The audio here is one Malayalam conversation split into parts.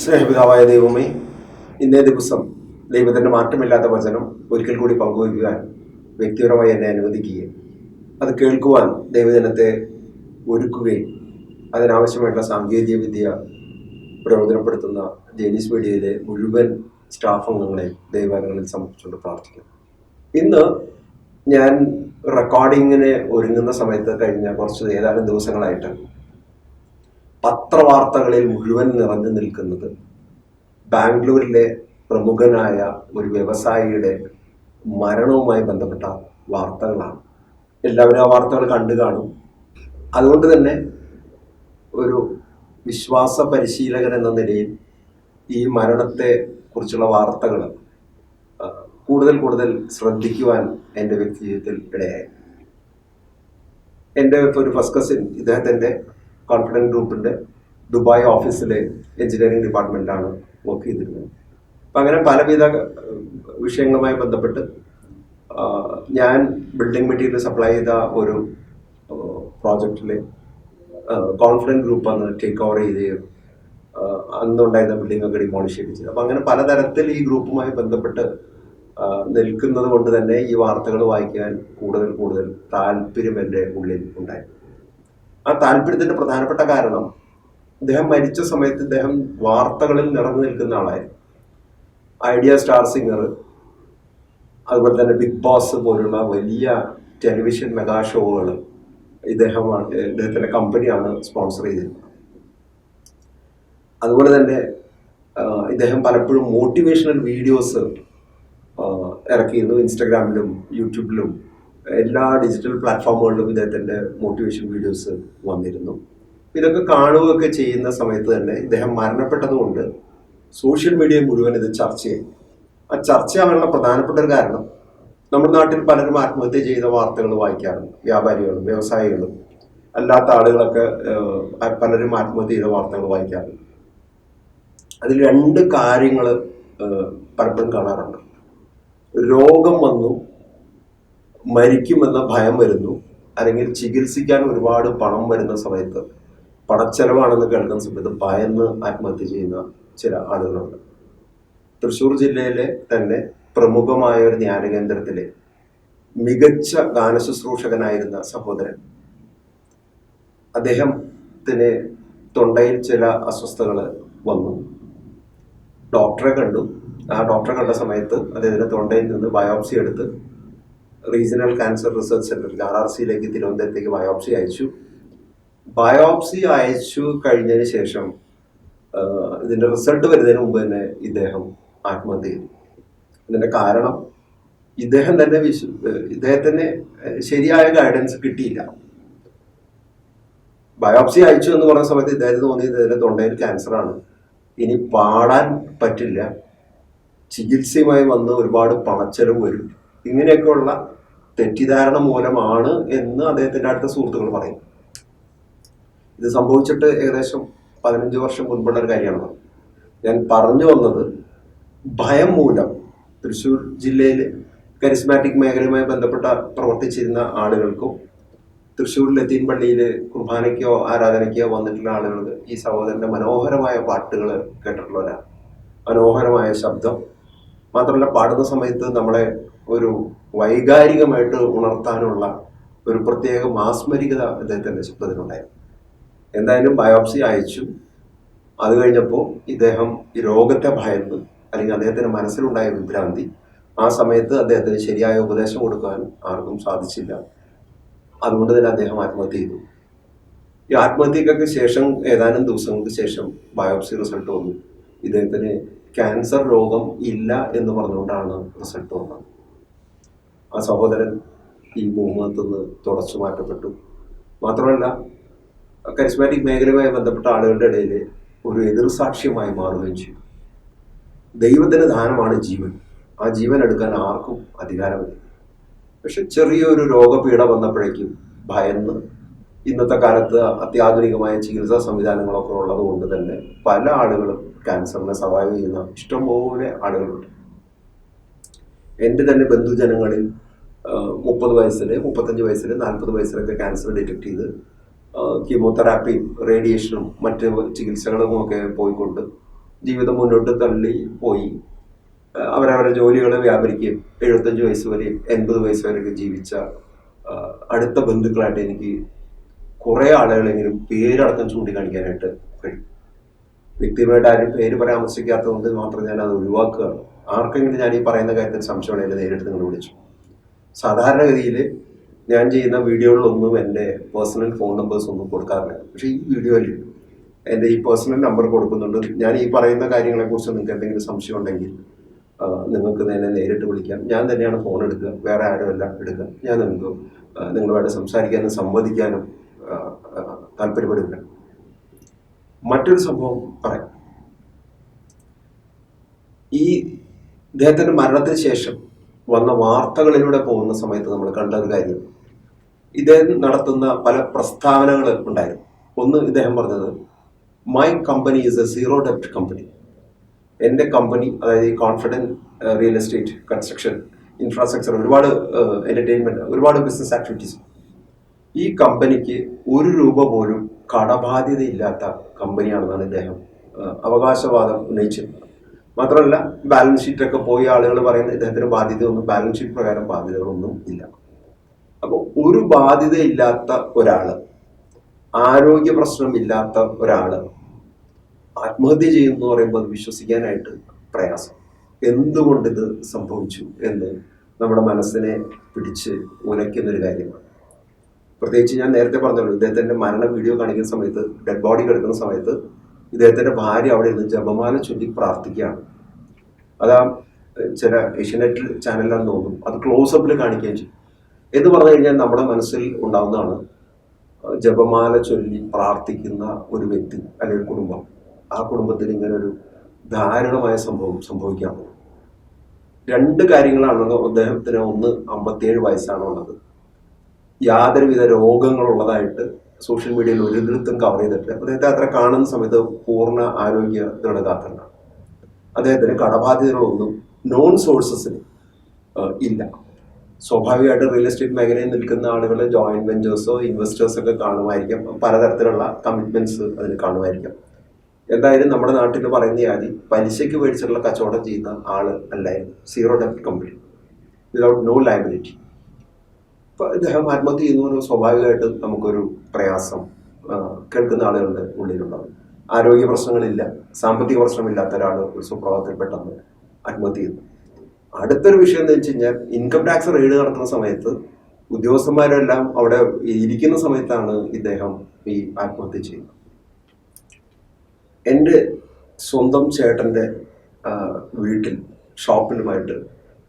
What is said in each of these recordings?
സ്നേഹപിതാവായ ദൈവമേ, ഇന്നേ ദിവസം ദൈവത്തിൻ്റെ മാറ്റമില്ലാത്ത വചനം ഒരിക്കൽ കൂടി പങ്കുവയ്ക്കുവാൻ വ്യക്തിപരമായി എന്നെ അനുവദിക്കുകയും അത് കേൾക്കുവാൻ ദൈവജനത്തെ ഒരുക്കുകയും അതിനാവശ്യമായിട്ടുള്ള സാങ്കേതിക വിദ്യ പ്രയോജനപ്പെടുത്തുന്ന ജെനീസ് മീഡിയയിലെ മുഴുവൻ സ്റ്റാഫ് അംഗങ്ങളെ ദൈവാലയങ്ങളിൽ സമർപ്പിച്ചുകൊണ്ട് പ്രാർത്ഥിക്കുന്നു. ഇന്ന് ഞാൻ റെക്കോർഡിങ്ങിന് ഒരുങ്ങുന്ന സമയത്ത് കഴിഞ്ഞ ഏതാനും ദിവസങ്ങളായിട്ട് പത്രവാർത്തകളിൽ മുഴുവൻ നിറഞ്ഞു നിൽക്കുന്നത് ബാംഗ്ലൂരിലെ പ്രമുഖനായ ഒരു വ്യവസായിയുടെ മരണവുമായി ബന്ധപ്പെട്ട വാർത്തകളാണ്. എല്ലാവരും ആ വാർത്തകൾ കണ്ടു കാണും. അതുകൊണ്ട് തന്നെ ഒരു വിശ്വാസ പരിശീലകൻ എന്ന നിലയിൽ ഈ മരണത്തെ കുറിച്ചുള്ള വാർത്തകൾ കൂടുതൽ ശ്രദ്ധിക്കുവാൻ എൻ്റെ വ്യക്തി ജീവിതത്തിൽ ഇടയായി. എൻ്റെ ഒരു ഫസ്റ്റ് കസിൻ ഇദ്ദേഹത്തിൻ്റെ കോൺഫിഡൻസ് ഗ്രൂപ്പിൻ്റെ ദുബായ് ഓഫീസിലെ എഞ്ചിനീയറിംഗ് ഡിപ്പാർട്ട്മെൻറ്റിലാണ് വർക്ക് ചെയ്തിരുന്നത്. അപ്പം അങ്ങനെ പലവിധ വിഷയങ്ങളുമായി ബന്ധപ്പെട്ട് ഞാൻ ബിൽഡിംഗ് മെറ്റീരിയൽ സപ്ലൈ ചെയ്ത ഒരു പ്രോജക്റ്റിൽ കോൺഫിഡൻസ് ഗ്രൂപ്പ് അന്ന് ടേക്ക് ഓവർ ചെയ്യുകയും അന്നുണ്ടായിരുന്ന ബിൽഡിംഗ് ഒക്കെ ഡിമോളിഷ് ചെയ്യുകയും ചെയ്തു. അപ്പം അങ്ങനെ പലതരത്തിൽ ഈ ഗ്രൂപ്പുമായി ബന്ധപ്പെട്ട് നിൽക്കുന്നത് കൊണ്ട് തന്നെ ഈ വാർത്തകൾ വായിക്കാൻ കൂടുതൽ താല്പര്യം എൻ്റെ ഉള്ളിൽ ഉണ്ടായി. ആ താല്പര്യത്തിന്റെ പ്രധാനപ്പെട്ട കാരണം ഇദ്ദേഹം മരിച്ച സമയത്ത് ഇദ്ദേഹം വാർത്തകളിൽ നിറഞ്ഞു നിൽക്കുന്ന ആളായിരുന്നു. ഐഡിയ സ്റ്റാർ സിംഗർ, അതുപോലെ തന്നെ ബിഗ് ബോസ് പോലുള്ള വലിയ ടെലിവിഷൻ മെഗാ ഷോകൾ ഇദ്ദേഹത്തിന്റെ കമ്പനിയാണ് സ്പോൺസർ ചെയ്തിരുന്നത്. അതുപോലെ തന്നെ ഇദ്ദേഹം പലപ്പോഴും മോട്ടിവേഷണൽ വീഡിയോസ് ഇറക്കിയിരുന്നു. ഇൻസ്റ്റഗ്രാമിലും യൂട്യൂബിലും എല്ലാ ഡിജിറ്റൽ പ്ലാറ്റ്ഫോമുകളിലും ഇദ്ദേഹത്തിൻ്റെ മോട്ടിവേഷൻ വീഡിയോസ് വന്നിരുന്നു. ഇതൊക്കെ കാണുകയൊക്കെ ചെയ്യുന്ന സമയത്ത് തന്നെ ഇദ്ദേഹം മരണപ്പെട്ടതുകൊണ്ട് സോഷ്യൽ മീഡിയ മുഴുവൻ ഇത് ചർച്ച ചെയ്യും. ആ ചർച്ചയാവാനുള്ള പ്രധാനപ്പെട്ട ഒരു കാരണം നമ്മുടെ നാട്ടിൽ പലരും ആത്മഹത്യ ചെയ്ത വാർത്തകൾ വായിക്കാറുണ്ട്. വ്യാപാരികളും വ്യവസായികളും അല്ലാത്ത ആളുകളൊക്കെ പലരും ആത്മഹത്യ ചെയ്ത വാർത്തകൾ വായിക്കാറുണ്ട്. അതിൽ രണ്ട് കാര്യങ്ങൾ പലപ്പോഴും കാണാറുണ്ട്. രോഗം വന്നു, മരിക്കുമെന്ന ഭയം വരുന്നു, അല്ലെങ്കിൽ ചികിത്സിക്കാൻ ഒരുപാട് പണം വരുന്ന സമയത്ത് പണച്ചെലവാണെന്ന് കേൾക്കുന്ന സമയത്ത് ഭയന്ന് ആത്മഹത്യ ചെയ്യുന്ന ചില ആളുകളുണ്ട്. തൃശ്ശൂർ ജില്ലയിലെ തന്നെ പ്രമുഖമായ ഒരു ധ്യാന കേന്ദ്രത്തിലെ മികച്ച ഗാനശുശ്രൂഷകനായിരുന്ന സഹോദരൻ, അദ്ദേഹത്തിന് തൊണ്ടയിൽ ചില അസ്വസ്ഥതകൾ വന്നു. ഡോക്ടറെ കണ്ടു. ആ ഡോക്ടറെ കണ്ട സമയത്ത് അദ്ദേഹത്തിന്റെ തൊണ്ടയിൽ നിന്ന് ബയോപ്സി എടുത്ത് റീജിയണൽ ക്യാൻസർ റിസർച്ച് സെന്റർ RRCയിലേക്ക് തിരുവനന്തപുരത്തേക്ക് ബയോപ്സി അയച്ചു കഴിഞ്ഞതിന് ശേഷം ഇതിന്റെ റിസൾട്ട് വരുന്നതിന് മുമ്പ് തന്നെ ഇദ്ദേഹം ആത്മഹത്യ ചെയ്തു. ഇതിന്റെ കാരണം ഇദ്ദേഹത്തിന് ശരിയായ ഗൈഡൻസ് കിട്ടിയില്ല. ബയോപ്സി അയച്ചു എന്ന് പറഞ്ഞ സമയത്ത് ഇദ്ദേഹത്തിന് തോന്നിയത് ഇതിന്റെ തൊണ്ടയിൽ ക്യാൻസറാണ്, ഇനി പാടാൻ പറ്റില്ല, ചികിത്സയുമായി വന്ന് ഒരുപാട് പണച്ചെലവ് വരും, ഇങ്ങനെയൊക്കെയുള്ള തെറ്റിദ്ധാരണ മൂലമാണ് എന്ന് അദ്ദേഹത്തിന്റെ അടുത്ത സുഹൃത്തുക്കൾ പറയും. ഇത് സംഭവിച്ചിട്ട് ഏകദേശം 15 വർഷം മുൻപുള്ള ഒരു കാര്യമാണ്. ഞാൻ പറഞ്ഞു വന്നത്, ഭയം മൂലം തൃശ്ശൂർ ജില്ലയിൽ കരിസ്മാറ്റിക് മേഖലയുമായി ബന്ധപ്പെട്ട പ്രവർത്തിച്ചിരുന്ന ആളുകൾക്കും തൃശ്ശൂർ ലത്തീൻ പള്ളിയിൽ കുർബാനയ്ക്കോ ആരാധനയ്ക്കോ വന്നിട്ടുള്ള ആളുകൾക്ക് ഈ സഹോദരന്റെ മനോഹരമായ പാട്ടുകൾ കേട്ടിട്ടുള്ളവരാണ്. മനോഹരമായ ശബ്ദം മാത്രമല്ല, പാടുന്ന സമയത്ത് നമ്മളെ ഒരു വൈകാരികമായിട്ട് ഉണർത്താനുള്ള ഒരു പ്രത്യേക മാസ്മരികത അദ്ദേഹത്തിൻ്റെ ശബ്ദത്തിനുണ്ടായിരുന്നു. എന്തായാലും ബയോപ്സി അയച്ചു. അത് കഴിഞ്ഞപ്പോൾ ഇദ്ദേഹം ഈ രോഗത്തെ ഭയന്ന്, അല്ലെങ്കിൽ അദ്ദേഹത്തിൻ്റെ മനസ്സിലുണ്ടായ വിഭ്രാന്തി, ആ സമയത്ത് അദ്ദേഹത്തിന് ശരിയായ ഉപദേശം കൊടുക്കാൻ ആർക്കും സാധിച്ചില്ല. അതുകൊണ്ട് തന്നെ അദ്ദേഹം ആത്മഹത്യ ചെയ്തു. ഈ ആത്മഹത്യക്കൊക്കെ ശേഷം ഏതാനും ദിവസങ്ങൾക്ക് ശേഷം ബയോപ്സി റിസൾട്ട് വന്നു. ഇദ്ദേഹത്തിന് ക്യാൻസർ രോഗം ഇല്ല എന്ന് പറഞ്ഞുകൊണ്ടാണ് റിസൾട്ട് വന്നത്. ആ സഹോദരൻ ഈ ഭൂമുഖത്ത് നിന്ന് തുടച്ചു മാറ്റപ്പെട്ടു. മാത്രമല്ല, കരിസ്മാറ്റിക് മേഖലയുമായി ബന്ധപ്പെട്ട ആളുകളുടെ ഇടയിൽ ഒരു എതിർസാക്ഷ്യമായി മാറുകയും ചെയ്തു. ദൈവത്തിന്റെ ദാനമാണ് ജീവൻ. ആ ജീവൻ എടുക്കാൻ ആർക്കും അധികാരമില്ല. പക്ഷെ ചെറിയൊരു രോഗപീഠ വന്നപ്പോഴേക്കും ഭയന്ന്, ഇന്നത്തെ കാലത്ത് അത്യാധുനികമായ ചികിത്സാ സംവിധാനങ്ങളൊക്കെ ഉള്ളത് കൊണ്ട് തന്നെ പല ആളുകളും ക്യാൻസറിനെ സർവൈവ് ചെയ്യുന്ന ഇഷ്ടംപോലെ ആളുകളുണ്ട്. എൻ്റെ തന്നെ ബന്ധുജനങ്ങളിൽ 30 വയസ്സിൽ, 35 വയസ്സിൽ, 40 വയസ്സിലൊക്കെ ക്യാൻസർ ഡിറ്റക്ട് ചെയ്ത് കീമോതെറാപ്പിയും റേഡിയേഷനും മറ്റ് ചികിത്സകളും ഒക്കെ പോയിക്കൊണ്ട് ജീവിതം മുന്നോട്ട് തള്ളി പോയി അവരവരുടെ ജോലികൾ വ്യാപരിക്കുകയും 75 വയസ്സ് വരെയും 80 വയസ്സ് വരെയൊക്കെ ജീവിച്ച അടുത്ത ബന്ധുക്കളായിട്ട് എനിക്ക് കുറെ ആളുകളെങ്കിലും പേരടക്കം ചൂണ്ടിക്കാണിക്കാനായിട്ട് കഴിയും. വ്യക്തിപരമായിട്ട് ആരും പേര് പരാമർശിക്കാത്തതുകൊണ്ട് മാത്രം ഞാൻ അത് ഒഴിവാക്കുകയാണ്. ആർക്കെങ്കിലും ഞാൻ ഈ പറയുന്ന കാര്യത്തിൽ സംശയമുണ്ടെങ്കിൽ നേരിട്ട് നിങ്ങൾ വിളിച്ചു. സാധാരണഗതിയിൽ ഞാൻ ചെയ്യുന്ന വീഡിയോകളിലൊന്നും എൻ്റെ പേഴ്സണൽ ഫോൺ നമ്പേഴ്സ് ഒന്നും കൊടുക്കാറില്ല. പക്ഷേ ഈ വീഡിയോയിൽ എൻ്റെ ഈ പേഴ്സണൽ നമ്പർ കൊടുക്കുന്നുണ്ട്. ഞാൻ ഈ പറയുന്ന കാര്യങ്ങളെക്കുറിച്ച് നിങ്ങൾക്ക് എന്തെങ്കിലും സംശയം ഉണ്ടെങ്കിൽ നിങ്ങൾക്ക് തന്നെ നേരിട്ട് വിളിക്കാം. ഞാൻ തന്നെയാണ് ഫോൺ എടുക്കുക, വേറെ ആരുമല്ല എടുക്കുക. ഞാൻ നിങ്ങൾക്ക് നിങ്ങളുമായിട്ട് സംസാരിക്കാനും സംവദിക്കാനും താല്പര്യപ്പെടുക. മറ്റൊരു സംഭവം പറയാം. ഈ ഇദ്ദേഹത്തിൻ്റെ മരണത്തിന് ശേഷം വന്ന വാർത്തകളിലൂടെ പോകുന്ന സമയത്ത് നമ്മൾ കണ്ട ഒരു കാര്യം, ഇദ്ദേഹം നടത്തുന്ന പല പ്രസ്താവനകൾ ഉണ്ടായിരുന്നു. ഒന്ന്, ഇദ്ദേഹം പറഞ്ഞത് my company is a zero ഡെപ്റ്റ് കമ്പനി. എൻ്റെ കമ്പനി, അതായത് ഈ confident real estate, construction, infrastructure, ഒരുപാട് എൻ്റർടൈൻമെൻറ്റ്, ഒരുപാട് ബിസിനസ് ആക്ടിവിറ്റീസ്, ഈ കമ്പനിക്ക് ₹1 പോലും കടബാധ്യതയില്ലാത്ത കമ്പനിയാണെന്നാണ് ഇദ്ദേഹം അവകാശവാദം ഉന്നയിച്ചിരുന്നത്. മാത്രമല്ല ബാലൻസ് ഷീറ്റൊക്കെ പോയി ആളുകൾ പറയുന്നത് ഇദ്ദേഹത്തിന് ബാധ്യതയൊന്നും, ബാലൻസ് ഷീറ്റ് പ്രകാരം ബാധ്യതകളൊന്നും ഇല്ല. അപ്പോൾ ഒരു ബാധ്യതയില്ലാത്ത ഒരാള്, ആരോഗ്യ പ്രശ്നമില്ലാത്ത ഒരാള് ആത്മഹത്യ ചെയ്യുന്നു പറയുമ്പോൾ അത് വിശ്വസിക്കാനായിട്ട് പ്രയാസം. എന്തുകൊണ്ട് ഇത് സംഭവിച്ചു എന്ന് നമ്മുടെ മനസ്സിനെ പിടിച്ച് ഉലയ്ക്കുന്നൊരു കാര്യമാണ്. പ്രത്യേകിച്ച് ഞാൻ നേരത്തെ പറഞ്ഞല്ലോ, ഇദ്ദേഹത്തിന്റെ മരണ വീഡിയോ കാണിക്കുന്ന സമയത്ത്, ഡെഡ് ബോഡി കിടക്കുന്ന സമയത്ത് ഇദ്ദേഹത്തിന്റെ ഭാര്യ അവിടെ ഇരുന്ന് ജപമാല ചൊല്ലി പ്രാർത്ഥിക്കുകയാണ്. അതാ ചില ഏഷ്യനെറ്റ് ചാനലിലാണെന്ന് തോന്നുന്നു, അത് ക്ലോസപ്പിൽ കാണിക്കുകയും ചെയ്യും. എന്ന് പറഞ്ഞു കഴിഞ്ഞാൽ നമ്മുടെ മനസ്സിൽ ഉണ്ടാവുന്നതാണ് ജപമാല ചൊല്ലി പ്രാർത്ഥിക്കുന്ന ഒരു വ്യക്തി അല്ലെങ്കിൽ ഒരു കുടുംബം. ആ കുടുംബത്തിൽ ഇങ്ങനെ ഒരു ദാരുണമായ സംഭവം സംഭവിക്കാൻ പോകും. 2 കാര്യങ്ങളാണല്ലോ അദ്ദേഹത്തിന്. ഒന്ന്, 57 വയസ്സാണുള്ളത്. യാതൊരുവിധ രോഗങ്ങളുള്ളതായിട്ട് സോഷ്യൽ മീഡിയയിൽ ഒരിടത്തും കവർ ചെയ്തിട്ടില്ല. അദ്ദേഹത്തെ അത്ര കാണുന്ന സമയത്ത് പൂർണ്ണ ആരോഗ്യ ദൃഢഗാത്രനാണ്. അദ്ദേഹത്തിന് കടബാധ്യതകളൊന്നും നോൺ സോഴ്സസിന് ഇല്ല. സ്വാഭാവികമായിട്ട് റിയൽ എസ്റ്റേറ്റ് മേഖലയിൽ നിൽക്കുന്ന ആളുകൾ ജോയിന്റ് വെഞ്ചേഴ്സോ ഇൻവെസ്റ്റേഴ്സോ ഒക്കെ കാണുമായിരിക്കാം, പലതരത്തിലുള്ള കമ്മിറ്റ്മെന്റ്സ് അതിന് കാണുമായിരിക്കാം. എന്തായാലും നമ്മുടെ നാട്ടിൽ പറയുന്ന ആദ്യം പലിശയ്ക്ക് മേടിച്ചിട്ടുള്ള കച്ചവടം ചെയ്യുന്ന ആള് അല്ലായിരുന്നു. സീറോ ഡെപ്റ്റ് കമ്പനി വിതൗട്ട് നോ ലയബിലിറ്റി. ഇപ്പൊ ഇദ്ദേഹം ആത്മഹത്യ ചെയ്യുന്ന സ്വാഭാവികമായിട്ട് നമുക്കൊരു പ്രയാസം കേൾക്കുന്ന ആളുകളുടെ ഉള്ളിലുണ്ടാകും. ആരോഗ്യ പ്രശ്നങ്ങളില്ല, സാമ്പത്തിക പ്രശ്നമില്ലാത്ത ഒരാൾ ഒരു സുപ്രഭാതത്തിൽ പെട്ടെന്ന് ആത്മഹത്യ ചെയ്യുന്നു. അടുത്തൊരു വിഷയം എന്ന് വെച്ച് കഴിഞ്ഞാൽ, ഇൻകം ടാക്സ് റെയ്ഡ് നടത്തുന്ന സമയത്ത് ഉദ്യോഗസ്ഥന്മാരെല്ലാം അവിടെ ഇരിക്കുന്ന സമയത്താണ് ഇദ്ദേഹം ഈ ആത്മഹത്യ ചെയ്യുന്നത്. എൻ്റെ സ്വന്തം ചേട്ടൻ്റെ വീട്ടിൽ ഷോപ്പിലുമായിട്ട്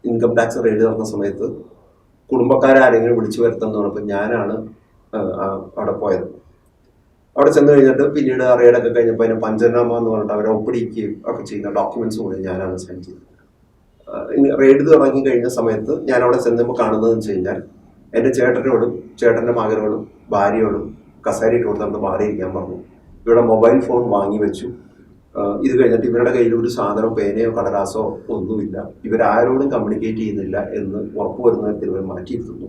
ഇൻകം ടാക്സ് റെയ്ഡ് നടത്തുന്ന സമയത്ത് കുടുംബക്കാരെങ്കിലും വിളിച്ചു വരുത്തുന്ന പറഞ്ഞപ്പോൾ ഞാനാണ് അവിടെ പോയത്. അവിടെ ചെന്ന് കഴിഞ്ഞിട്ട് പിന്നീട് റെയ്ഡൊക്കെ കഴിഞ്ഞപ്പോൾ അതിന് പഞ്ചനാമ എന്ന് പറഞ്ഞിട്ട് അവരെ ഒപ്പിടിക്കുകയും ഒക്കെ ചെയ്യുന്ന ഡോക്യുമെന്റ്സ് കൂടി ഞാനാണ് സൈൻ ചെയ്തത്. റെയ്ഡ് തുടങ്ങി കഴിഞ്ഞ സമയത്ത് ഞാൻ അവിടെ ചെന്നപ്പോൾ കാണുന്നതെന്ന് വെച്ച് കഴിഞ്ഞാൽ, എൻ്റെ ചേട്ടനോടും ചേട്ടൻ്റെ മകനോടും ഭാര്യയോടും കസേരയിട്ട് കൊടുത്ത് മാറിയിരിക്കാൻ പറഞ്ഞു. ഇവിടെ മൊബൈൽ ഫോൺ വാങ്ങി വെച്ചു. ഇത് കഴിഞ്ഞിട്ട് ഇവരുടെ കയ്യിൽ ഒരു സാധനം, പേനയോ കടലാസോ ഒന്നുമില്ല. ഇവരാരോടും കമ്മ്യൂണിക്കേറ്റ് ചെയ്യുന്നില്ല എന്ന് ഉറപ്പുവരുന്ന തരത്തിൽ ഇവർ മാറ്റിയിരുത്തുന്നു.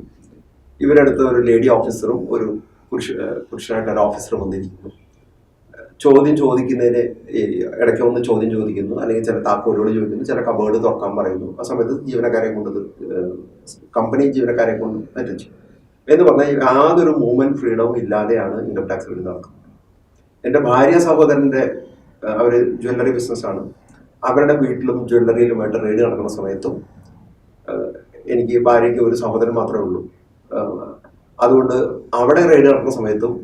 ഇവരടുത്ത് ഒരു ലേഡി ഓഫീസറും ഒരു പുരുഷനായിട്ട് ഒരു ഓഫീസറും വന്നിരിക്കുന്നു. ചോദ്യം ചോദിക്കുന്നതിന് ഇടയ്ക്ക് ഒന്ന് ചോദ്യം ചോദിക്കുന്നു, അല്ലെങ്കിൽ ചില താക്കോലോട് ചോദിക്കുന്നു, ചില കബേർഡ് തുറക്കാൻ പറയുന്നു. ആ സമയത്ത് ജീവനക്കാരെ കൊണ്ട്, കമ്പനി ജീവനക്കാരെ കൊണ്ട് അറ്റൻഡ് എന്ന് പറഞ്ഞാൽ യാതൊരു മൂവ്മെന്റ് ഫ്രീഡവും ഇല്ലാതെയാണ് ഇൻകം ടാക്സ് റെയ്ഡ് നടക്കുന്നത്. എൻ്റെ ഭാര്യ സഹോദരൻ്റെ അവർ ജ്വല്ലറി ബിസിനസ്സാണ്. അവരുടെ വീട്ടിലും ജ്വല്ലറിയിലുമായിട്ട് റെയ്ഡ് നടക്കുന്ന സമയത്തും എനിക്ക് ഭാര്യയ്ക്ക് ഒരു സഹോദരൻ മാത്രമേ ഉള്ളൂ. അതുകൊണ്ട് അവിടെ റെയ്ഡ് നടക്കുന്ന സമയത്തും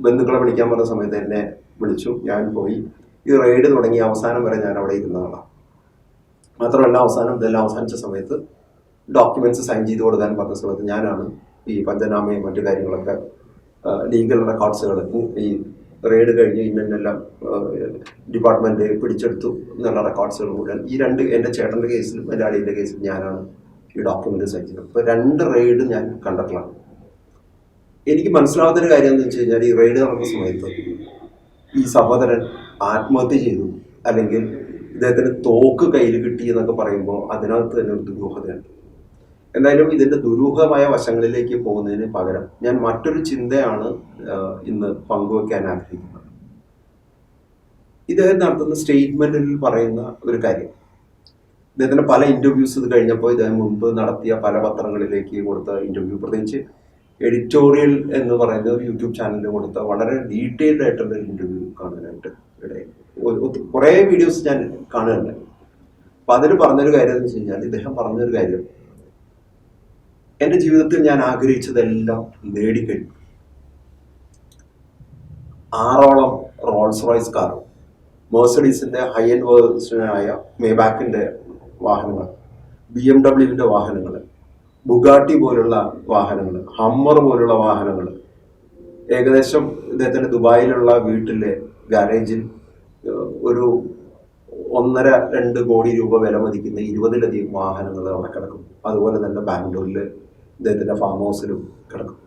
ബന്ധുക്കളെ വിളിക്കാൻ പറഞ്ഞ സമയത്ത് എന്നെ വിളിച്ചു. ഞാൻ പോയി. ഈ റെയ്ഡ് തുടങ്ങി അവസാനം വരെ ഞാൻ അവിടെ ഇരുന്നതാണ്. മാത്രമല്ല ഇതെല്ലാം അവസാനിച്ച സമയത്ത് ഡോക്യുമെന്റ്സ് സൈൻ ചെയ്ത് കൊടുക്കാൻ പറഞ്ഞ സമയത്ത് ഞാനാണ് ഈ പഞ്ചനാമയും മറ്റു കാര്യങ്ങളൊക്കെ, ലീഗൽ റെക്കോർഡ്സുകൾ, ഈ റെയ്ഡ് കഴിഞ്ഞ് ഇന്നെല്ലാം ഡിപ്പാർട്ട്മെന്റ് പിടിച്ചെടുത്തു എന്നുള്ള റെക്കോർഡ്സുകൾ മുഴുവൻ ഈ എൻ്റെ ചേട്ടൻ്റെ കേസിലും എൻ്റെ അളിയൻ്റെ കേസിലും ഞാനാണ് ഈ ഡോക്യുമെന്റ് സൈൻ ചെയ്തത്. അപ്പോൾ 2 റെയ്ഡ് ഞാൻ കണ്ടിട്ടുള്ളതാണ്. എനിക്ക് മനസ്സിലാവാത്തൊരു കാര്യം എന്ന് വെച്ച് കഴിഞ്ഞാൽ, ഈ റെയ്ഡ് നടക്കുന്ന സമയത്ത് ഈ സഹോദരൻ ആത്മഹത്യ ചെയ്തു അല്ലെങ്കിൽ ഇദ്ദേഹത്തിന് തോക്ക് കയ്യിൽ കിട്ടി എന്നൊക്കെ പറയുമ്പോൾ അതിനകത്ത് തന്നെ ഒരു ദുരൂഹതയുണ്ട്. എന്തായാലും ഇതിന്റെ ദുരൂഹമായ വശങ്ങളിലേക്ക് പോകുന്നതിന് പകരം ഞാൻ മറ്റൊരു ചിന്തയാണ് ഇന്ന് പങ്കുവെക്കാൻ ആഗ്രഹിക്കുന്നത്. ഇദ്ദേഹം നടത്തുന്ന സ്റ്റേറ്റ്മെന്റിൽ പറയുന്ന ഒരു കാര്യം, ഇദ്ദേഹത്തിന്റെ പല ഇന്റർവ്യൂസ് ഇത് കഴിഞ്ഞപ്പോൾ ഇദ്ദേഹം മുമ്പ് നടത്തിയ പല പത്രങ്ങളിലേക്ക് കൊടുത്ത ഇന്റർവ്യൂ, പ്രത്യേകിച്ച് എഡിറ്റോറിയൽ എന്ന് പറയുന്ന ഒരു യൂട്യൂബ് ചാനലിൽ കൊടുത്ത വളരെ ഡീറ്റെയിൽഡ് ആയിട്ടുള്ള ഒരു ഇന്റർവ്യൂ കാണാനായിട്ട് ഇടയിൽ കുറേ വീഡിയോസ് ഞാൻ കാണുകയുണ്ടായി. അപ്പൊ അതിൽ പറഞ്ഞൊരു കാര്യം എന്ന് വെച്ച് കഴിഞ്ഞാൽ, ഇദ്ദേഹം പറഞ്ഞൊരു കാര്യം, എന്റെ ജീവിതത്തിൽ ഞാൻ ആഗ്രഹിച്ചതെല്ലാം നേടിക്കഴിഞ്ഞു. 6 റോൾസ് റോയ്സ് കാറും, മെഴ്സഡീസിന്റെ ഹൈ എൻഡ് വേർഷനായ മേബാക്കിന്റെ വാഹനങ്ങൾ, BMW വാഹനങ്ങൾ, ബുഗാട്ടി പോലുള്ള വാഹനങ്ങൾ, ഹമ്മർ പോലുള്ള വാഹനങ്ങൾ, ഏകദേശം ഇദ്ദേഹത്തിന്റെ ദുബായിലുള്ള വീട്ടിലെ ഗാരേജിൽ ഒരു 1.5-2 കോടി രൂപ വില മതിക്കുന്ന 20ലധികം വാഹനങ്ങൾ അവിടെ കിടക്കും. അതുപോലെ തന്നെ ബാംഗ്ലൂരിൽ ഇദ്ദേഹത്തിന്റെ ഫാം ഹൗസിലും കിടക്കും.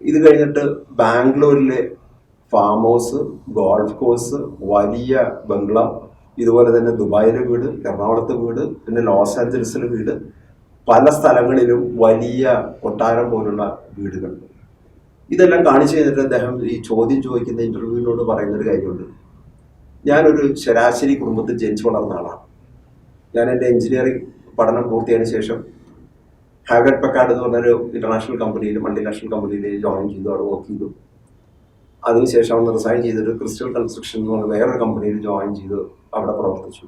ഇത് കഴിഞ്ഞിട്ട് ബാംഗ്ലൂരിലെ ഫാം ഹൗസ്, ഗോൾഫ് കോഴ്സ്, വലിയ ബംഗ്ലാവ്, ഇതുപോലെ തന്നെ ദുബായിലെ വീട്, എറണാകുളത്തെ വീട്, പിന്നെ ലോസ് ആഞ്ചലസിലെ വീട്, പല സ്ഥലങ്ങളിലും വലിയ കൊട്ടാരം പോലുള്ള വീടുകൾ. ഇതെല്ലാം കാണിച്ചു കഴിഞ്ഞിട്ട് അദ്ദേഹം ഈ ചോദ്യം ചോദിക്കുന്ന ഇന്റർവ്യൂവിനോട് പറയുന്നൊരു കാര്യമുണ്ട്. ഞാനൊരു ശരാശരി കുടുംബത്തിൽ ജനിച്ചു വളർന്ന ആളാണ്. ഞാൻ എൻ്റെ എഞ്ചിനീയറിംഗ് പഠനം പൂർത്തിയായതിനു ശേഷം ഹാവ്ലെറ്റ് പക്കാർഡ് എന്ന് പറഞ്ഞൊരു ഇന്റർനാഷണൽ കമ്പനിയിൽ, മൾട്ടിനാഷണൽ കമ്പനിയിൽ ജോയിൻ ചെയ്തു, അവിടെ വർക്ക് ചെയ്തു. അതിനുശേഷം അവിടെ റിസൈൻ ചെയ്തിട്ട് ക്രിസ്റ്റൽ കൺസ്ട്രക്ഷൻ എന്ന് പറഞ്ഞ വേറൊരു കമ്പനിയിൽ ജോയിൻ ചെയ്ത് അവിടെ പ്രവർത്തിച്ചു.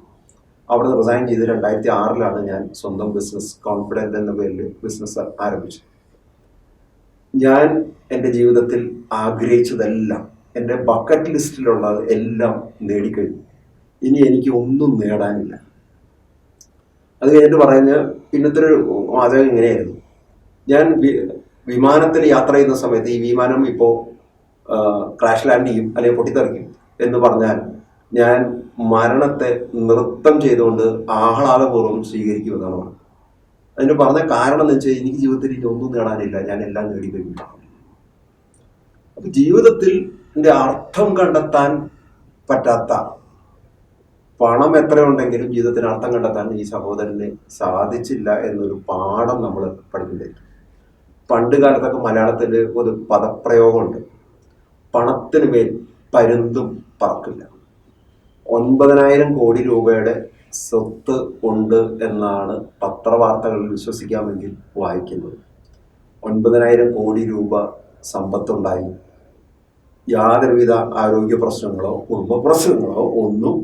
അവിടെ റിസൈൻ ചെയ്ത് 2006 ഞാൻ സ്വന്തം ബിസിനസ് കോൺഫിഡൻറ്റ് എന്ന പേരിൽ ബിസിനസ് ആരംഭിച്ചത്. ഞാൻ എൻ്റെ ജീവിതത്തിൽ ആഗ്രഹിച്ചതെല്ലാം, എൻ്റെ ബക്കറ്റ് ലിസ്റ്റിലുള്ളത് എല്ലാം നേടിക്കഴിഞ്ഞു. ഇനി എനിക്ക് ഒന്നും നേടാനില്ല. അത് കഴിഞ്ഞിട്ട് പറയുന്ന പിന്നത്തെ ഒരു വാചകം ഇങ്ങനെയായിരുന്നു, ഞാൻ വിമാനത്തിൽ യാത്ര ചെയ്യുന്ന സമയത്ത് ഈ വിമാനം ഇപ്പോൾ ക്രാഷ് ലാൻഡ് ചെയ്യും അല്ലെങ്കിൽ പൊട്ടിത്തെറിക്കും എന്ന് പറഞ്ഞാൽ ഞാൻ മരണത്തെ നൃത്തം ചെയ്തുകൊണ്ട് ആഹ്ലാദപൂർവ്വം സ്വീകരിക്കുമെന്നാണ് പറഞ്ഞത്. അതിന് പറഞ്ഞ കാരണം എന്ന് വെച്ചാൽ, എനിക്ക് ജീവിതത്തിൽ ഇനി ഒന്നും നേടാനില്ല, ഞാൻ എല്ലാം നേടിക്കഴിഞ്ഞിട്ടാണ്. അപ്പൊ ജീവിതത്തിൽ അർത്ഥം കണ്ടെത്താൻ പറ്റാത്ത, പണം എത്രയുണ്ടെങ്കിലും ജീവിതത്തിന് അർത്ഥം കണ്ടെത്താൻ ഈ സഹോദരന് സാധിച്ചില്ല എന്നൊരു പാഠം നമ്മൾ പഠിക്കേണ്ടിയിരിക്കും. പണ്ട് കാലത്തൊക്കെ മലയാളത്തിൽ ഒരു പദപ്രയോഗമുണ്ട്, പണത്തിന് മേൽ പരുന്തും പറക്കില്ല. 9,000 കോടി രൂപയുടെ സ്വത്ത് ഉണ്ട് എന്നാണ് പത്രവാർത്തകളിൽ വിശ്വസിക്കാമെങ്കിൽ വായിക്കുന്നത്. 9,000 കോടി രൂപ സമ്പത്തുണ്ടായി, യാതൊരുവിധ ആരോഗ്യ പ്രശ്നങ്ങളോ കുടുംബ പ്രശ്നങ്ങളോ ഒന്നും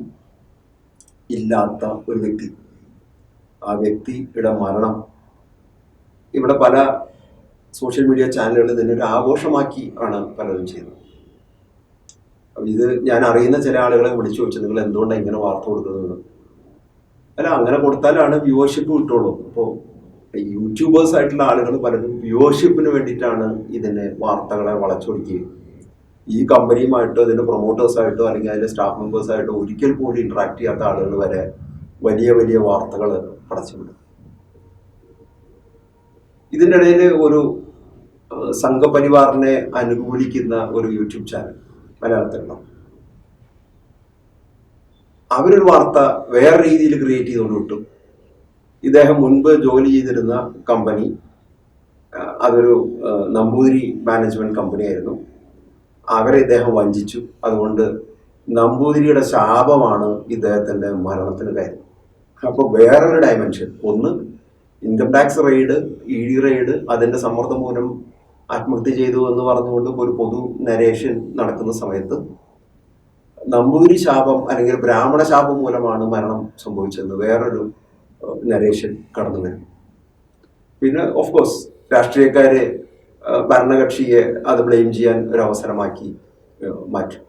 ഇല്ലാത്ത ഒരു വ്യക്തി. ആ വ്യക്തിയുടെ മരണം ഇവിടെ പല സോഷ്യൽ മീഡിയ ചാനലുകളിൽ തന്നെ ഒരു ആഘോഷമാക്കി ആണ് പലരും ചെയ്യുന്നത്. ഇത് ഞാൻ അറിയുന്ന ചില ആളുകളെ വിളിച്ചു ചോദിച്ചു, നിങ്ങൾ എന്തുകൊണ്ടാണ് ഇങ്ങനെ വാർത്ത കൊടുക്കുന്നത്? അല്ല, അങ്ങനെ കൊടുത്താലാണ് വ്യൂവർഷിപ്പ് കിട്ടുള്ളൂ. അപ്പോൾ യൂട്യൂബേഴ്സ് ആയിട്ടുള്ള ആളുകൾ പലരും വ്യൂവർഷിപ്പിന് വേണ്ടിയിട്ടാണ് ഇതിനെ വാർത്തകളെ വളച്ചൊടിക്കുകയും ഈ കമ്പനിയുമായിട്ടോ ഇതിന്റെ പ്രൊമോട്ടേഴ്സായിട്ടോ അല്ലെങ്കിൽ അതിന്റെ സ്റ്റാഫ് മെമ്പേഴ്സായിട്ടോ ഒരിക്കൽ പോലും ഇന്ററാക്ട് ചെയ്യാത്ത ആളുകൾ വരെ വലിയ വലിയ വാർത്തകൾ പടച്ചുവിടും. ഇതിൻ്റെ ഇടയിൽ ഒരു സംഘപരിവാറിനെ അനുകൂലിക്കുന്ന ഒരു യൂട്യൂബ് ചാനൽ മലയാളത്തിലുണ്ടാവും. അവരൊരു വാർത്ത വേറെ രീതിയിൽ ക്രിയേറ്റ് ചെയ്തുകൊണ്ട് വിട്ടു. ഇദ്ദേഹം മുൻപ് ജോലി ചെയ്തിരുന്ന കമ്പനി അതൊരു നമ്പൂതിരി മാനേജ്മെന്റ് കമ്പനിയായിരുന്നു. അവരെ ഇദ്ദേഹം വഞ്ചിച്ചു. അതുകൊണ്ട് നമ്പൂതിരിയുടെ ശാപമാണ് ഇദ്ദേഹത്തിന്റെ മരണത്തിന് കാര്യം. അപ്പോൾ വേറൊരു ഡയമെൻഷൻ, ഒന്ന് income tax raid, ED raid, അതിന്റെ സമ്മർദ്ദം മൂലം ആത്മഹത്യ ചെയ്തു എന്ന് പറഞ്ഞുകൊണ്ട് ഒരു പൊതു നരേഷൻ നടക്കുന്ന സമയത്ത് നമ്പൂതിരി ശാപം അല്ലെങ്കിൽ ബ്രാഹ്മണ ശാപം മൂലമാണ് മരണം സംഭവിച്ചതെന്ന് വേറൊരു നരേഷൻ കടന്നു വരും. പിന്നെ ഓഫ് കോഴ്സ് രാഷ്ട്രീയക്കാരെ, ഭരണകക്ഷിയെ അത് ബ്ലെയിം ചെയ്യാൻ ഒരു അവസരമാക്കി മാറ്റും.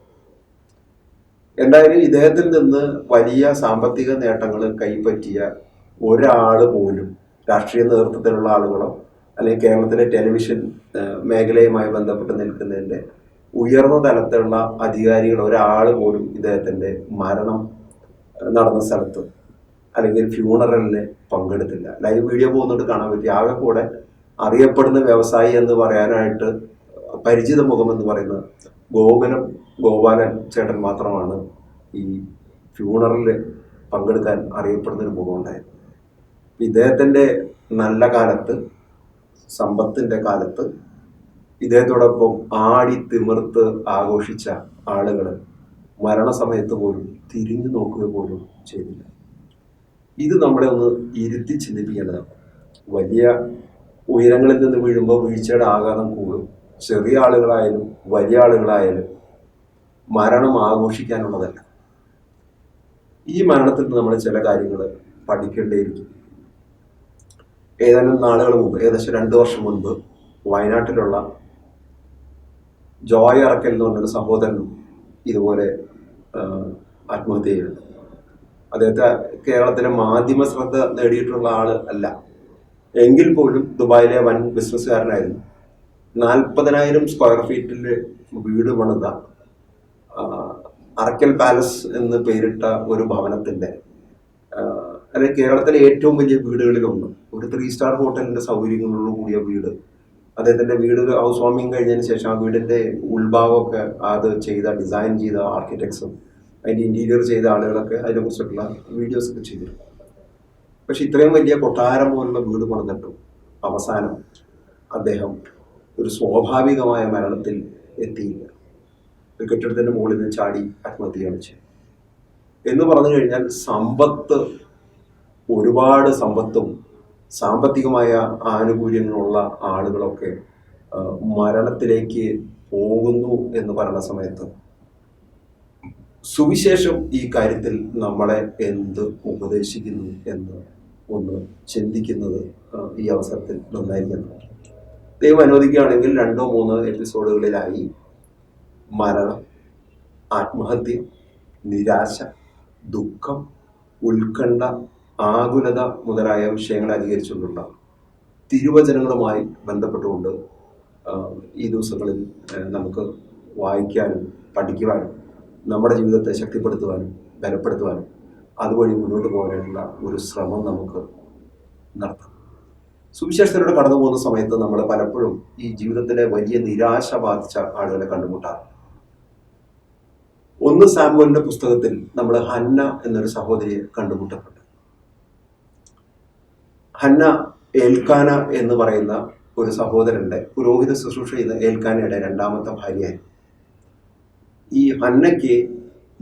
എന്തായാലും ഇദ്ദേഹത്തിൽ നിന്ന് വലിയ സാമ്പത്തിക നേട്ടങ്ങൾ കൈപ്പറ്റിയ ഒരാൾ പോലും, രാഷ്ട്രീയ നേതൃത്വത്തിലുള്ള ആളുകളോ അല്ലെങ്കിൽ കേരളത്തിലെ ടെലിവിഷൻ മേഖലയുമായി ബന്ധപ്പെട്ട് നിൽക്കുന്നതിൻ്റെ ഉയർന്ന തലത്തിലുള്ള അധികാരികൾ ഒരാൾ പോലും ഇദ്ദേഹത്തിൻ്റെ മരണം നടന്ന സ്ഥലത്ത് അല്ലെങ്കിൽ ഫ്യൂണറലിന് പങ്കെടുത്തില്ല. ലൈവ് വീഡിയോ പോകുന്നോണ്ട് കാണാൻ പറ്റി. ആകെ കൂടെ അറിയപ്പെടുന്ന വ്യവസായി എന്ന് പറയാനായിട്ട് പരിചിത മുഖം എന്ന് പറയുന്നത് ഗോപാലൻ ചേട്ടൻ മാത്രമാണ് ഈ ഫ്യൂണറലിൽ പങ്കെടുക്കാൻ അറിയപ്പെടുന്നൊരു മുഖം ഉണ്ടായത്. ഇദ്ദേഹത്തിൻ്റെ നല്ല കാലത്ത്, സമ്പത്തിൻ്റെ കാലത്ത് ഇദ്ദേഹത്തോടൊപ്പം ആടി തിമിർത്ത് ആഘോഷിച്ച ആളുകൾ മരണസമയത്ത് പോലും തിരിഞ്ഞു നോക്കുക പോലും ചെയ്തില്ല. ഇത് നമ്മളെ ഒന്ന് ഇരുത്തി ചിന്തിപ്പിക്കേണ്ടതാണ്. വലിയ ഉയരങ്ങളിൽ നിന്ന് വീഴുമ്പോൾ വീഴ്ചയുടെ ആഘാതം കൂടും. ചെറിയ ആളുകളായാലും വലിയ ആളുകളായാലും മരണം ആഘോഷിക്കാനുള്ളതല്ല. ഈ മരണത്തിൽ നിന്ന് നമ്മൾ ചില കാര്യങ്ങൾ പഠിക്കേണ്ടിയിരിക്കും. ഏതാനും നാളുകൾ മുമ്പ്, ഏകദേശം 2 വർഷം മുൻപ്, വയനാട്ടിലുള്ള ജോയ് അറക്കൽ എന്ന് പറഞ്ഞൊരു സഹോദരനും ഇതുപോലെ ആത്മഹത്യ ചെയ്യുന്നുണ്ട്. അദ്ദേഹത്തെ കേരളത്തിലെ മാധ്യമ ശ്രദ്ധ നേടിയിട്ടുള്ള ആള് അല്ല, എങ്കിൽ പോലും ദുബായിലെ വൻ ബിസിനസ്സുകാരനായിരുന്നു. 40,000 സ്ക്വയർ ഫീറ്റിൽ വീട് പണിത അറക്കൽ പാലസ് എന്ന് പേരിട്ട ഒരു ഭവനത്തിന്റെ, അല്ലെങ്കിൽ കേരളത്തിലെ ഏറ്റവും വലിയ വീടുകളിലൊന്ന്, ഒരു 3 സ്റ്റാർ ഹോട്ടലിന്റെ സൗകര്യങ്ങളോട് കൂടിയ വീട്. അദ്ദേഹത്തിന്റെ വീട് ഹൗസ് വാമിങ് കഴിഞ്ഞതിന് ശേഷം ആ വീടിന്റെ ഉൾഭാഗമൊക്കെ അത് ഡിസൈൻ ചെയ്ത ആർക്കിടെക്ട്സും അതിന്റെ ഇന്റീരിയർ ചെയ്ത ആളുകളൊക്കെ അതിനെക്കുറിച്ചിട്ടുള്ള വീഡിയോസ് ഒക്കെ ചെയ്തിരുന്നു. പക്ഷെ ഇത്രയും വലിയ കൊട്ടാരം പോലുള്ള വീട് പണിതിട്ടും അവസാനം അദ്ദേഹം ഒരു സ്വാഭാവികമായ മരണത്തിൽ എത്തിയില്ല. ഒരു കെട്ടിടത്തിന്റെ മുകളിൽ നിന്ന് ചാടി ആത്മഹത്യയാണ് ചെയ്തത്. എന്ന് പറഞ്ഞു കഴിഞ്ഞാൽ ഒരുപാട് സമ്പത്തും സാമ്പത്തികമായ ആനുകൂല്യങ്ങളുള്ള ആളുകളൊക്കെ മരണത്തിലേക്ക് പോകുന്നു എന്ന് പറയുന്ന സമയത്ത് സുവിശേഷം ഈ കാര്യത്തിൽ നമ്മളെ എന്ത് ഉപദേശിക്കുന്നു എന്ന് ഒന്ന് ചിന്തിക്കുന്നത് ഈ അവസരത്തിൽ നന്നായിരിക്കുന്നു. ദൈവം അനുവദിക്കുകയാണെങ്കിൽ 2-3 എപ്പിസോഡുകളിലായി മരണം, ആത്മഹത്യ, നിരാശ, ദുഃഖം, ഉത്കണ്ഠ, ആകുലത മുതലായ വിഷയങ്ങൾ അധികരിച്ചുകൊണ്ടുള്ള തിരുവചനങ്ങളുമായി ബന്ധപ്പെട്ടുകൊണ്ട് ഈ ദിവസങ്ങളിൽ നമുക്ക് വായിക്കാനും പഠിക്കുവാനും നമ്മുടെ ജീവിതത്തെ ശക്തിപ്പെടുത്തുവാനും ബലപ്പെടുത്തുവാനും അതുവഴി മുന്നോട്ട് പോകാനായിട്ടുള്ള ഒരു ശ്രമം നമുക്ക് നടത്താം. സുവിശേഷത്തിലൂടെ കടന്നു പോകുന്ന സമയത്ത് നമ്മൾ പലപ്പോഴും ഈ ജീവിതത്തിലെ വലിയ നിരാശ ബാധിച്ച ആളുകളെ കണ്ടുമുട്ടാറുണ്ട്. 1 സാമുവേലിന്റെ പുസ്തകത്തിൽ നമ്മൾ ഹന്ന എന്നൊരു സഹോദരിയെ കണ്ടുമുട്ടപ്പെട്ടു. ഹന്ന ഏൽക്കാന എന്ന് പറയുന്ന ഒരു സഹോദരന്റെ, പുരോഹിത ശുശ്രൂഷ ചെയ്യുന്ന ഏൽക്കാനയുടെ 2ാമത്തെ ഭാര്യയായിരുന്നു. ഈ ഹന്നയ്ക്ക്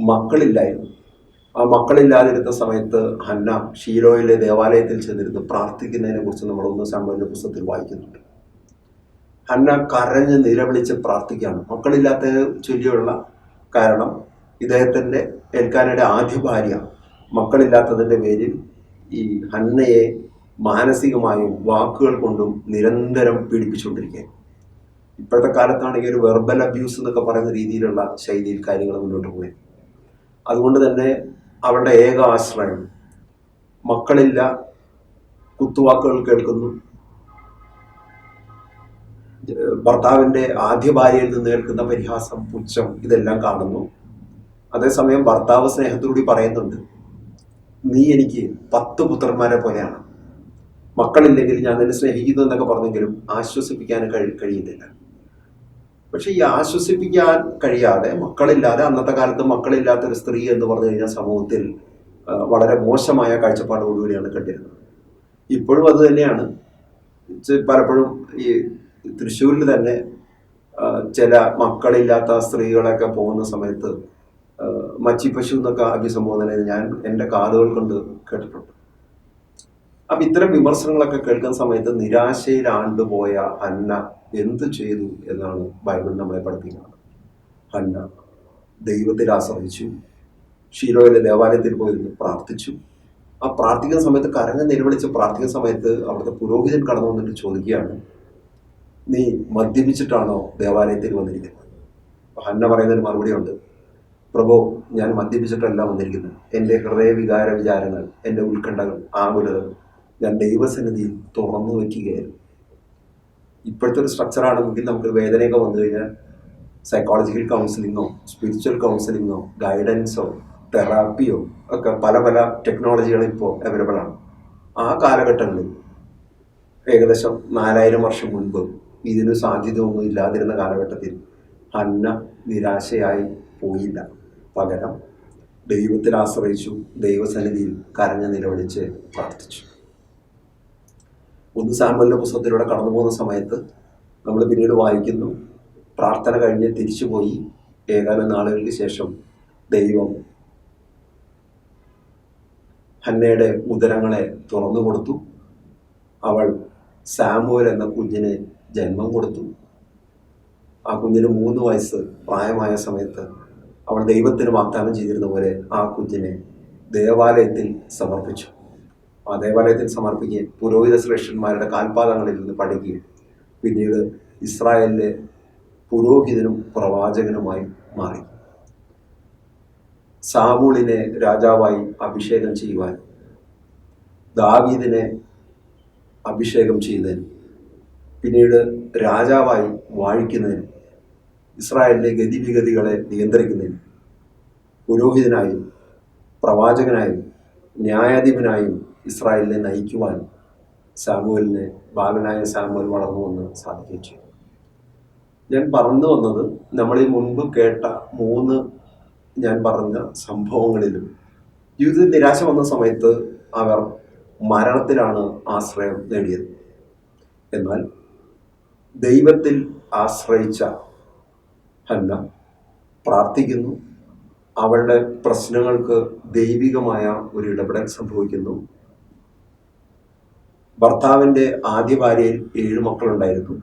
മക്കളില്ലായിരുന്നു. ആ മക്കളില്ലാതിരുന്ന സമയത്ത് ഹന്ന ഷീലോയിലെ ദേവാലയത്തിൽ ചെന്നിരുന്ന് പ്രാർത്ഥിക്കുന്നതിനെ കുറിച്ച് നമ്മൾ 1 സാമുവേലിന്റെ പുസ്തകത്തിൽ വായിക്കുന്നുണ്ട്. ഹന്ന കരഞ്ഞ് നിലവിളിച്ച് പ്രാർത്ഥിക്കുകയാണ്. മക്കളില്ലാത്ത ചൊല്ലിയുള്ള കാരണം ഇദ്ദേഹത്തിന്റെ ഏൽക്കാനയുടെ ആദ്യ ഭാര്യ മക്കളില്ലാത്തതിന്റെ പേരിൽ ഈ ഹന്നയെ മാനസികമായും വാക്കുകൾ കൊണ്ടും നിരന്തരം പീഡിപ്പിച്ചുകൊണ്ടിരിക്കുക. ഇപ്പോഴത്തെ കാലത്താണെങ്കിൽ ഒരു വെർബൽ അബ്യൂസ് എന്നൊക്കെ പറയുന്ന രീതിയിലുള്ള ശൈലിയിൽ കാര്യങ്ങൾ മുന്നോട്ട് പോയി. അതുകൊണ്ട് തന്നെ അവളുടെ ഏക ആശ്രയം, മക്കളില്ല, കുത്തുവാക്കുകൾ കേൾക്കുന്നു, ഭർത്താവിന്റെ ആദ്യ ഭാര്യയിൽ നിന്ന് കേൾക്കുന്ന പരിഹാസം, പുച്ഛം, ഇതെല്ലാം കാണുന്നു. അതേസമയം ഭർത്താവ് സ്നേഹത്തോടുകൂടി പറയുന്നുണ്ട്, നീ എനിക്ക് 10 പുത്രന്മാരെ പോലെയാണ്, മക്കളില്ലെങ്കിൽ ഞാൻ നിന്നെ സ്നേഹിക്കുന്നു എന്നൊക്കെ പറഞ്ഞെങ്കിലും ആശ്വസിപ്പിക്കാൻ കഴിയുന്നില്ല. പക്ഷെ ഈ ആശ്വസിപ്പിക്കാൻ കഴിയാതെ, മക്കളില്ലാതെ, അന്നത്തെ കാലത്ത് മക്കളില്ലാത്ത ഒരു സ്ത്രീ എന്ന് പറഞ്ഞു കഴിഞ്ഞാൽ സമൂഹത്തിൽ വളരെ മോശമായ കാഴ്ചപ്പാടോടുകൂടിയാണ് കണ്ടിരുന്നത്. ഇപ്പോഴും അത് തന്നെയാണ്. പലപ്പോഴും ഈ തൃശ്ശൂരിൽ തന്നെ ചില മക്കളില്ലാത്ത സ്ത്രീകളൊക്കെ പോകുന്ന സമയത്ത് മച്ചിപ്പശു എന്നൊക്കെ അഭിസംബോധന ഞാൻ എൻ്റെ കാതുകൾ കൊണ്ട് കേട്ടിട്ടുണ്ട്. അപ്പൊ ഇത്തരം വിമർശനങ്ങളൊക്കെ കേൾക്കുന്ന സമയത്ത് നിരാശയിൽ ആണ്ടുപോയ ഹന്ന എന്ത് ചെയ്തു എന്നാണ് ബൈബിൾ നമ്മളെ പഠിപ്പിക്കുന്നത്. ഹന്ന ദൈവത്തിൽ ആശ്രയിച്ചു, ഷീലോയിലെ ദേവാലയത്തിൽ പോയിരുന്നു പ്രാർത്ഥിച്ചു. ആ പ്രാർത്ഥിക്കുന്ന സമയത്ത് കരഞ്ഞ് നിലവിളിച്ച് പ്രാർത്ഥിക്കുന്ന സമയത്ത് അവിടുത്തെ പുരോഹിതൻ കടന്നു വന്നിട്ട് ചോദിക്കുകയാണ്, നീ മദ്യപിച്ചിട്ടാണോ ദേവാലയത്തിൽ വന്നിരിക്കുന്നത്? ഹന്ന പറയുന്നൊരു മറുപടി ഉണ്ട്, പ്രഭോ, ഞാൻ മദ്യപിച്ചിട്ടല്ല വന്നിരിക്കുന്നത്. എൻ്റെ ഹൃദയവികാര വിചാരങ്ങൾ, എൻ്റെ ഉത്കണ്ഠകൾ, ആകുലതകൾ ഞാൻ ദൈവസന്നിധിയിൽ തുറന്നു വയ്ക്കുകയായിരുന്നു. ഇപ്പോഴത്തെ ഒരു സ്ട്രക്ചറാണെങ്കിൽ നമുക്ക് വേദനയൊക്കെ വന്നു കഴിഞ്ഞാൽ സൈക്കോളജിക്കൽ കൗൺസിലിങ്ങോ സ്പിരിച്വൽ കൗൺസിലിങ്ങോ ഗൈഡൻസോ തെറാപ്പിയോ ഒക്കെ പല പല ടെക്നോളജികൾ ഇപ്പോൾ അവൈലബിൾ ആണ്. ആ കാലഘട്ടങ്ങളിൽ ഏകദേശം 4000 വർഷം മുൻപ് ഇതിന് സാധ്യതയൊന്നും ഇല്ലാതിരുന്ന കാലഘട്ടത്തിൽ ഹന്ന നിരാശയായി പോയില്ല. പകരം ദൈവത്തിൽ ആശ്രയിച്ചു, ദൈവസന്നിധിയിൽ കരഞ്ഞ് നിലവിളിച്ച് പ്രാർത്ഥിച്ചു. 1 സാമുവേലിന്റെ പുസ്തകത്തിലൂടെ കടന്നു പോകുന്ന സമയത്ത് നമ്മൾ പിന്നീട് വായിക്കുന്നു, പ്രാർത്ഥന കഴിഞ്ഞ് തിരിച്ചുപോയി ഏതാനും നാളുകൾക്ക് ശേഷം ദൈവം ഹന്നയുടെ ഉദരങ്ങളെ തുറന്നു കൊടുത്തു. അവൾ സാമുവൽ എന്ന കുഞ്ഞിന് ജന്മം കൊടുത്തു. ആ കുഞ്ഞിന് 3 വയസ്സ് പ്രായമായ സമയത്ത് അവൾ ദൈവത്തിന് വാഗ്ദാനം ചെയ്തിരുന്ന പോലെ ആ കുഞ്ഞിനെ ദേവാലയത്തിൽ സമർപ്പിച്ചു. ആ ദേവാലയത്തിൽ സമർപ്പിക്കുകയും പുരോഹിത ശ്രേഷ്ഠന്മാരുടെ കാൽപാദങ്ങളിൽ നിന്ന് പഠിക്കുകയും പിന്നീട് ഇസ്രായേലിലെ പുരോഹിതനും പ്രവാചകനുമായി മാറി. സാമൂളിനെ രാജാവായി അഭിഷേകം ചെയ്യുവാൻ, ദാവീദിനെ അഭിഷേകം ചെയ്യുന്നതിന്, പിന്നീട് രാജാവായി വാഴിക്കുന്നതിന്, ഇസ്രായേലിലെ ഗതിവിഗതികളെ നിയന്ത്രിക്കുന്നതിന് പുരോഹിതനായും പ്രവാചകനായും ന്യായാധിപനായും ഇസ്രായേലിനെ നയിക്കുവാൻ സാമുവലിനെ, ബാലനായ സാമുവൽ വളർന്നു വന്ന് സാധിക്കുകയും ചെയ്തു. ഞാൻ പറഞ്ഞു വന്നത്, നമ്മൾ ഈ മുൻപ് കേട്ട 3 ഞാൻ പറഞ്ഞ സംഭവങ്ങളിലും ജീവിതത്തിൽ നിരാശ വന്ന സമയത്ത് അവർ മരണത്തിലാണ് ആശ്രയം നേടിയത്. എന്നാൽ ദൈവത്തിൽ ആശ്രയിച്ച ഹന്ന പ്രാർത്ഥിക്കുന്നു. അവളുടെ പ്രശ്നങ്ങൾക്ക് ദൈവികമായ ഒരു ഇടപെടൽ സംഭവിക്കുന്നു. ഭർത്താവിൻ്റെ ആദ്യ ഭാര്യയിൽ 7 മക്കളുണ്ടായിരുന്നു.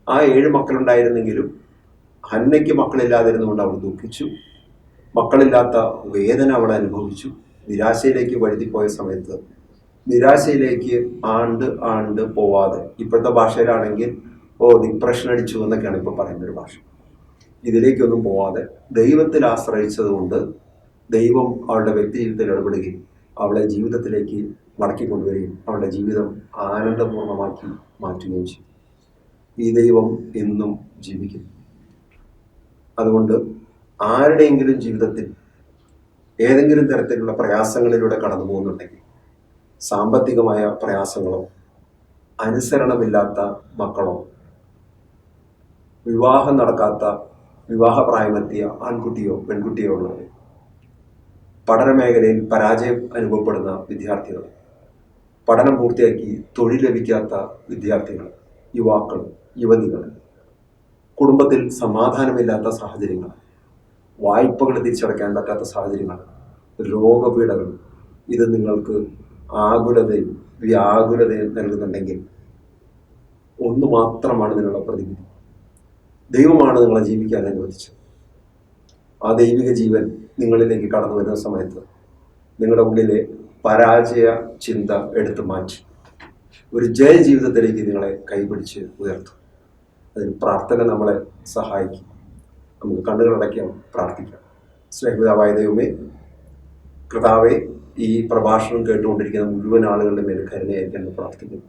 ആ 7 മക്കളുണ്ടായിരുന്നെങ്കിലും ഹന്നയ്ക്ക് മക്കളില്ലാതിരുന്നുകൊണ്ട് അവൾ ദുഃഖിച്ചു. മക്കളില്ലാത്ത വേദന അവൾ അനുഭവിച്ചു. നിരാശയിലേക്ക് വഴുതിപ്പോയ സമയത്ത് നിരാശയിലേക്ക് ആണ്ട് പോവാതെ, ഇപ്പോഴത്തെ ഭാഷയിലാണെങ്കിൽ ഡിപ്രഷൻ അടിച്ചു എന്നൊക്കെയാണ് ഇപ്പോൾ പറയുന്നൊരു ഭാഷ, ഇതിലേക്കൊന്നും പോവാതെ ദൈവത്തിൽ ആശ്രയിച്ചത് കൊണ്ട് ദൈവം അവളുടെ വ്യക്തി ജീവിതത്തിൽ ഇടപെടുകയും അവളെ ജീവിതത്തിലേക്ക് മടക്കിക്കൊണ്ടുവരികയും അവളുടെ ജീവിതം ആനന്ദപൂർണ്ണമാക്കി മാറ്റുകയും ചെയ്യും. ഈ ദൈവം എന്നും ജീവിക്കുന്നു. അതുകൊണ്ട് ആരുടെയെങ്കിലും ജീവിതത്തിൽ ഏതെങ്കിലും തരത്തിലുള്ള പ്രയാസങ്ങളിലൂടെ കടന്നു പോകുന്നുണ്ടെങ്കിൽ, സാമ്പത്തികമായ പ്രയാസങ്ങളോ, അനുസരണമില്ലാത്ത മക്കളോ, വിവാഹം നടക്കാത്ത വിവാഹപ്രായമെത്തിയ ആൺകുട്ടിയോ പെൺകുട്ടിയോ ഉള്ളവർ, പഠനമേഖലയിൽ പരാജയം അനുഭവപ്പെടുന്ന വിദ്യാർത്ഥികൾ, പഠനം പൂർത്തിയാക്കി തൊഴിൽ ലഭിക്കാത്ത വിദ്യാർത്ഥികൾ, യുവാക്കൾ, യുവതികൾ, കുടുംബത്തിൽ സമാധാനമില്ലാത്ത സാഹചര്യങ്ങൾ, വായ്പകൾ തിരിച്ചടയ്ക്കാൻ പറ്റാത്ത സാഹചര്യങ്ങൾ, രോഗപീഠകൾ, ഇത് നിങ്ങൾക്ക് ആകുലതയും വ്യാകുലതയും നൽകുന്നുണ്ടെങ്കിൽ ഒന്ന് മാത്രമാണ് ഇതിനുള്ള പ്രതിവിധി. ദൈവമാണ് നിങ്ങളെ ജീവിക്കാൻ അനുവദിച്ചത്. ആ ദൈവിക ജീവൻ നിങ്ങളിലേക്ക് കടന്നു വരുന്ന സമയത്ത് നിങ്ങളുടെ ഉള്ളിലെ പരാജയ ചിന്ത എടുത്തു മാറ്റി ഒരു ജയ ജീവിതത്തിലേക്ക് നിങ്ങളെ കൈപിടിച്ച് ഉയർത്തും. അതിന് പ്രാർത്ഥന നമ്മളെ സഹായിക്കും. നമുക്ക് കണ്ണുകളടയ്ക്കാം, പ്രാർത്ഥിക്കാം. സ്നേഹിതാവായ ദൈവമേ, കർത്താവേ, ഈ പ്രഭാഷണം കേട്ടുകൊണ്ടിരിക്കുന്ന മുഴുവൻ ആളുകളുടെ മേൽ കരുണയായിരിക്കാൻ പ്രാർത്ഥിക്കുന്നു.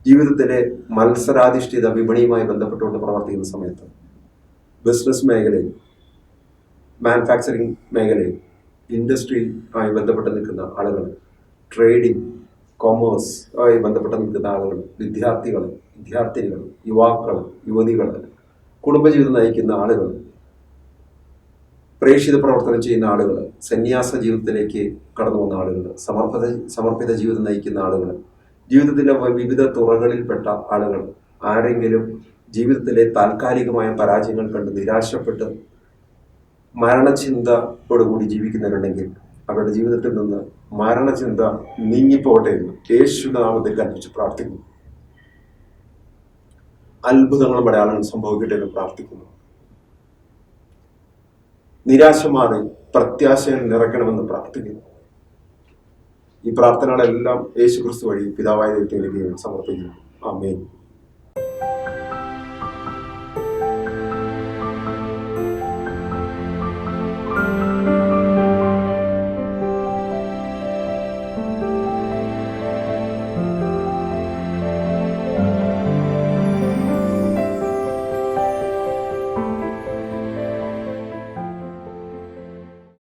ജീവിതത്തിലെ മത്സരാധിഷ്ഠിത വിപണിയുമായി ബന്ധപ്പെട്ടുകൊണ്ട് പ്രവർത്തിക്കുന്ന സമയത്ത് ബിസിനസ് മേഖലയിൽ, മാനുഫാക്ചറിങ് മേഖലയിൽ, ഇൻഡസ്ട്രിയുമായി ബന്ധപ്പെട്ട് നിൽക്കുന്ന ആളുകൾ, ട്രേഡിംഗ്, കൊമേഴ്സ് ആയി ബന്ധപ്പെട്ട് നിൽക്കുന്ന ആളുകൾ, വിദ്യാർത്ഥികൾ, വിദ്യാർത്ഥിനികൾ, യുവാക്കൾ, യുവതികൾ, കുടുംബജീവിതം നയിക്കുന്ന ആളുകൾ, പ്രേക്ഷിത പ്രവർത്തനം ചെയ്യുന്ന ആളുകൾ, സന്യാസ ജീവിതത്തിലേക്ക് കടന്നു വന്ന ആളുകൾ, സമർപ്പിത ജീവിതം നയിക്കുന്ന ആളുകൾ, ജീവിതത്തിൻ്റെ വിവിധ തുറകളിൽപ്പെട്ട ആളുകൾ, ആരെങ്കിലും ജീവിതത്തിലെ താൽക്കാലികമായ പരാജയങ്ങൾ കണ്ട് നിരാശപ്പെട്ട് മരണചിന്തയോടുകൂടി ജീവിക്കുന്നവരുണ്ടെങ്കിൽ അവരുടെ ജീവിതത്തിൽ നിന്ന് മരണചിന്ത നീങ്ങിപ്പോട്ടെ എന്ന് യേശുവിന്റെ നാമത്തിൽ കൽപ്പിച്ച് പ്രാർത്ഥിക്കുന്നു. അത്ഭുതങ്ങളും അടയാളങ്ങളും സംഭവിക്കട്ടെ എന്ന് പ്രാർത്ഥിക്കുന്നു. നിരാശ മാറി പ്രത്യാശയിൽ നിറയ്ക്കണമെന്ന് പ്രാർത്ഥിക്കുന്നു. ഈ പ്രാർത്ഥനകളെല്ലാം യേശുക്രിസ്തു വഴി പിതാവായ ദൈവത്തിലേക്ക് സമർപ്പിക്കുന്നു. ആമേൻ.